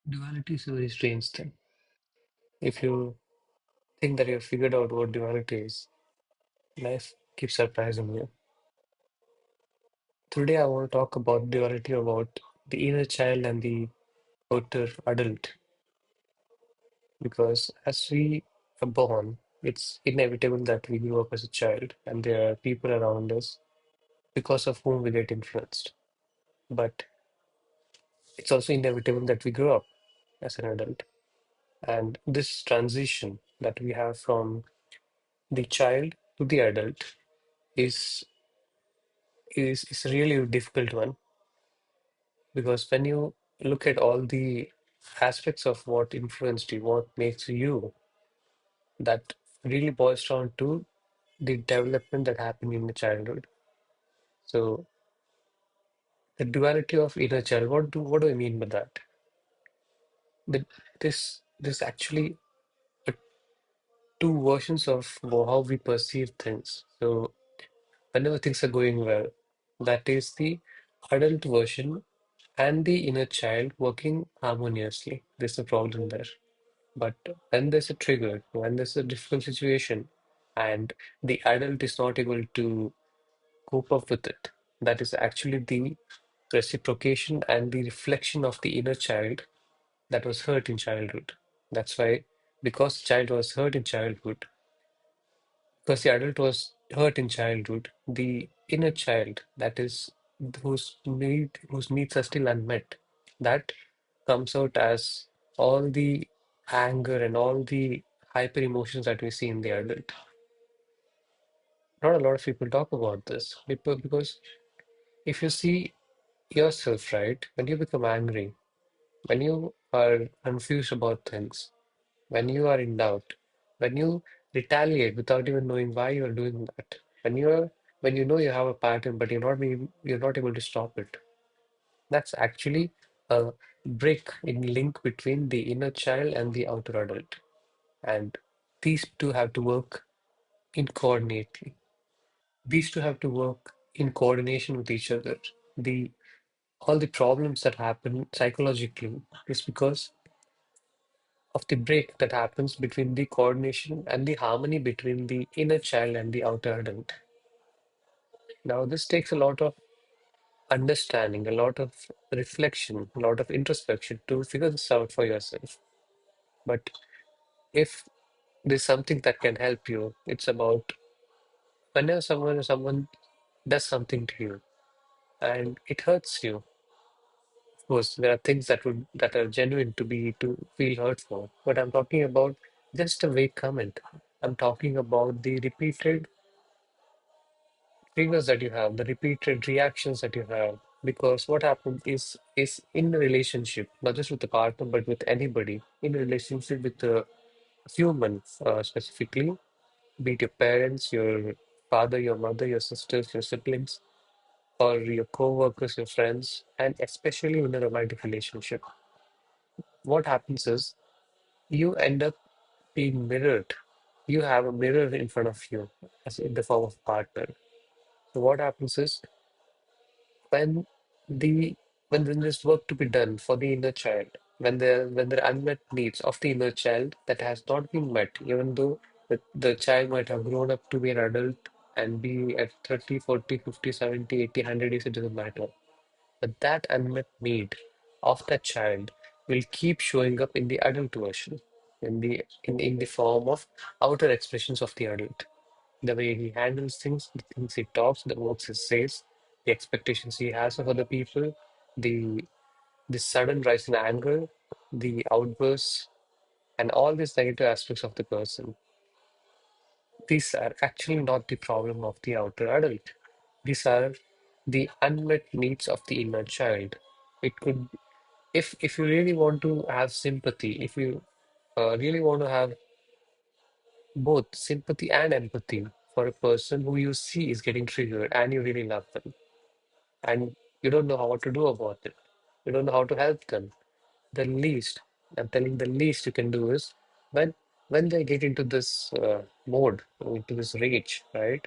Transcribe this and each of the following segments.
Duality is a very strange thing. If you think that you've figured out what duality is, life keeps surprising you. Today, I want to talk about duality about the inner child and the outer adult, because as we are born, it's inevitable that we grow up as a child, and there are people around us because of whom we get influenced. But it's also inevitable that we grow up as an adult. And this transition that we have from the child to the adult is is a really difficult one, because when you look at all the aspects of what influenced you, what makes you, that really boils down to the development that happened in the childhood. So the duality of inner child, what do I mean by that? That this actually are two versions of how we perceive things. So whenever things are going well, that is the adult version and the inner child working harmoniously. There's a problem there. But when there's a trigger, when there's a difficult situation, and the adult is not able to cope up with it, that is actually the reciprocation and the reflection of the inner child that was hurt in childhood. That's why, because the child was hurt in childhood, because the adult was hurt in childhood, the inner child, that is whose needs are still unmet, that comes out as all the anger and all the hyper emotions that we see in the adult. Not a lot of people talk about this because if you see yourself, right, when you become angry, when you are confused about things, when you are in doubt, when you retaliate without even knowing why you are doing that, when you know you have a pattern but you're not able to stop it, that's actually a break in link between the inner child and the outer adult. And these two have to work in coordinately. These two have to work in coordination with each other. The All the problems that happen psychologically is because of the break that happens between the coordination and the harmony between the inner child and the outer adult. Now, this takes a lot of understanding, a lot of reflection, a lot of introspection to figure this out for yourself. But if there's something that can help you, it's about whenever someone does something to you and it hurts you. Of course, there are things that are genuine to feel hurt for. But I'm talking about just a vague comment. I'm talking about the repeated triggers that you have, the repeated reactions that you have. Because what happens is in a relationship, not just with the partner, but with anybody, in a relationship with a human specifically, be it your parents, your father, your mother, your sisters, your siblings, or your co-workers, your friends, and especially in a romantic relationship. What happens is you end up being mirrored. You have a mirror in front of you as in the form of partner. So what happens is when the when there's work to be done for the inner child, when there are unmet needs of the inner child that has not been met, even though the child might have grown up to be an adult and be at 30, 40, 50, 70, 80, 100 years, it doesn't matter. But that unmet need of that child will keep showing up in the adult version, in the form of outer expressions of the adult. The way he handles things, the things he talks, the words he says, the expectations he has of other people, the the sudden rise in anger, the outbursts, and all these negative aspects of the person. These are actually not the problem of the outer adult. These are the unmet needs of the inner child. It could, if you really want to have sympathy, if you really want to have both sympathy and empathy for a person who you see is getting triggered and you really love them and you don't know how what to do about it, you don't know how to help them, the least, I'm telling, the least you can do is when they get into this mode, into this rage, right?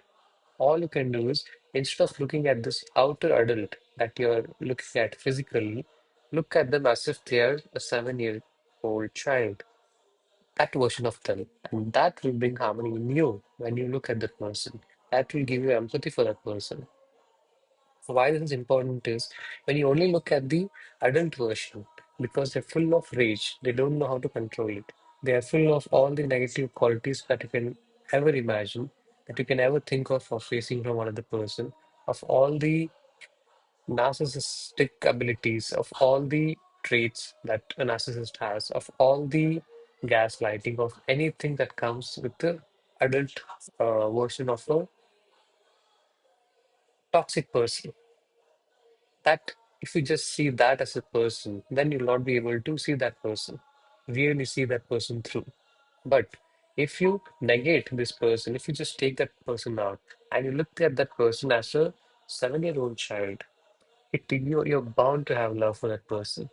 All you can do is, instead of looking at this outer adult that you're looking at physically, Look at them as if they are a 7-year-old child, that version of them. And that will bring harmony in you when you look at that person. That will give you empathy for that person. So why this is important is when you only look at the adult version, because they're full of rage, they don't know how to control it. They are full of all the negative qualities that you can ever imagine, that you can ever think of facing from another person, of all the narcissistic abilities, of all the traits that a narcissist has, of all the gaslighting, of anything that comes with the adult version of a toxic person. That if you just see that as a person, then you'll not be able to see that person, really see that person through. But if you negate this person, if you just take that person out and you look at that person as a 7-year-old child, you're bound to have love for that person.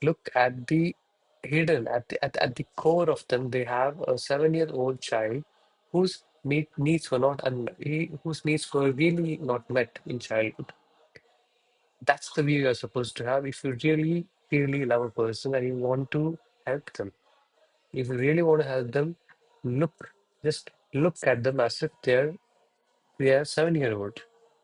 Look at the hidden, at the core of them, they have a 7-year-old child whose needs were not whose needs were really not met in childhood. That's the view you're supposed to have if you really, really love a person and you want to help them. If you really want to help them, look, just look at them as if they are 7-year-old.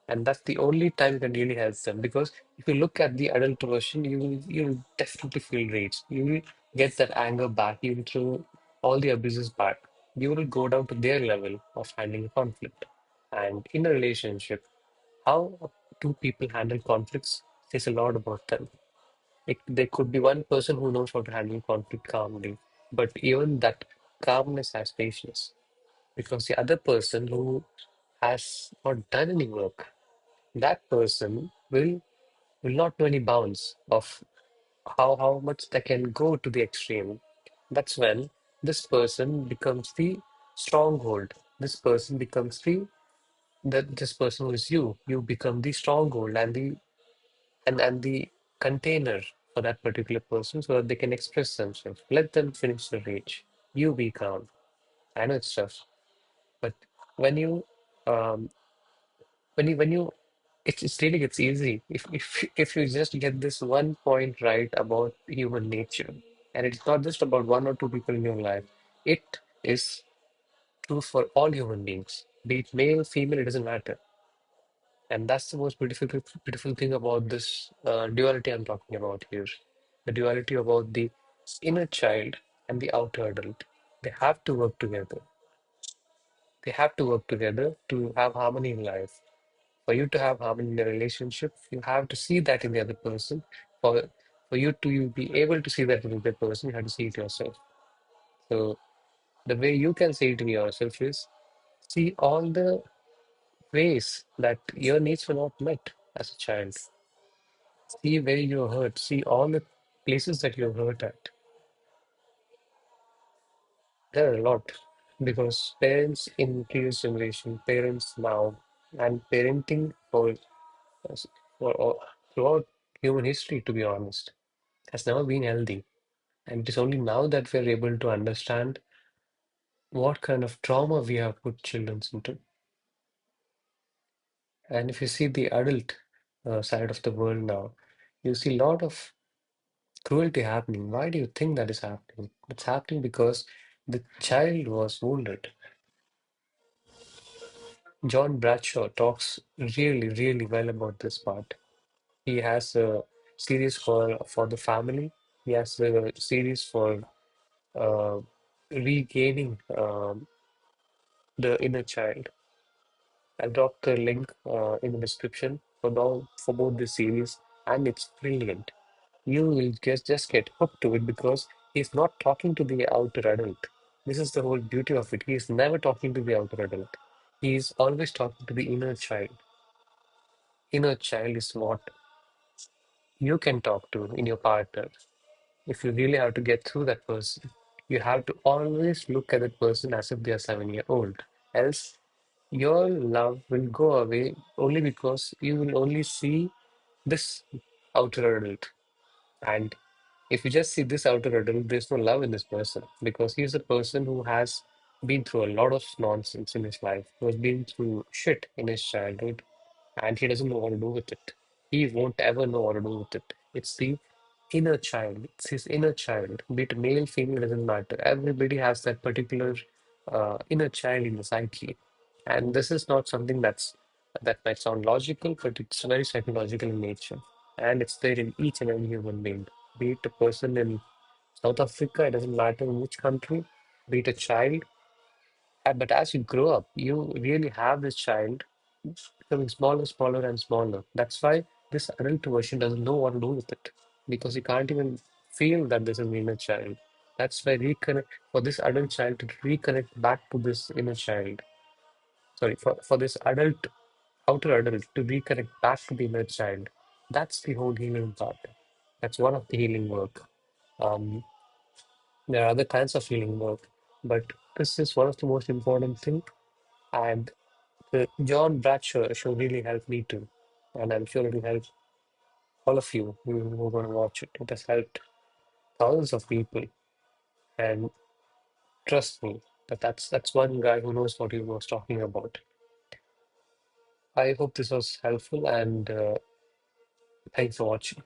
And that's the only time you can really help them. Because if you look at the adult version, you'll definitely feel rage. You will get that anger back. You will throw all the abuses back. You will go down to their level of handling conflict. And in a relationship, how two people handle conflicts says a lot about them. There could be one person who knows how to handle conflict calmly, but even that calmness has patience because the other person who has not done any work, that person will not know any bounds of how much they can go to the extreme. That's when this person becomes the stronghold. This person becomes this person who is you. You become the stronghold and the container for that particular person so that they can express themselves. Let them finish the rage. You be calm. I know it's tough, but when you um when you it's really gets easy if you just get this one point right about human nature, and it's not just about one or two people in your life. It is true for all human beings, be it male, female, it doesn't matter. And that's the most beautiful thing about this duality I'm talking about here. The duality about the inner child and the outer adult. They have to work together. They have to work together to have harmony in life. For you to have harmony in a relationship, you have to see that in the other person. For for you to be able to see that in the other person, you have to see it yourself. So the way you can see it in yourself is see all the ways that your needs were not met as a child. See where you're hurt. See all the places that you're hurt at. There are a lot because parents in previous generation, parents now, and parenting for throughout human history, to be honest, has never been healthy. And it is only now that we're able to understand what kind of trauma we have put children into. And if you see the adult side of the world now, you see a lot of cruelty happening. Why do you think that is happening? It's happening because the child was wounded. John Bradshaw talks really, really well about this part. He has a series for the family. He has a series for uh, regaining the inner child. I'll drop the link in the description for both the series, and it's brilliant. You will just get hooked to it because he's not talking to the outer adult. This is the whole beauty of it. He is never talking to the outer adult. He is always talking to the inner child. Inner child is what you can talk to in your partner. If you really have to get through that person, you have to always look at that person as if they are 7 year old. Else, your love will go away only because you will only see this outer adult. And if you just see this outer adult, there's no love in this person because he's a person who has been through a lot of nonsense in his life, who has been through shit in his childhood, and he doesn't know what to do with it. He won't ever know what to do with it. It's the inner child. It's his inner child. Be it male, female, doesn't matter. Everybody has that particular inner child in the psyche. And this is not something that might sound logical, but it's very psychological in nature. And it's there in each and every human being. Be it a person in South Africa, it doesn't matter in which country, be it a child. But as you grow up, you really have this child becoming smaller, smaller, and smaller. That's why this adult version doesn't know what to do with it because you can't even feel that this is an inner child. That's why reconnect for this adult child to reconnect back to this inner child. Sorry, for this adult, outer adult to reconnect back to the inner child. That's the whole healing part. That's one of the healing work. Um, there are other kinds of healing work, but this is one of the most important thing. And the John Bradshaw show really helped me too. And I'm sure it'll help all of you who are going to watch it. It has helped thousands of people. And trust me, that's one guy who knows what he was talking about. I hope this was helpful and thanks for watching.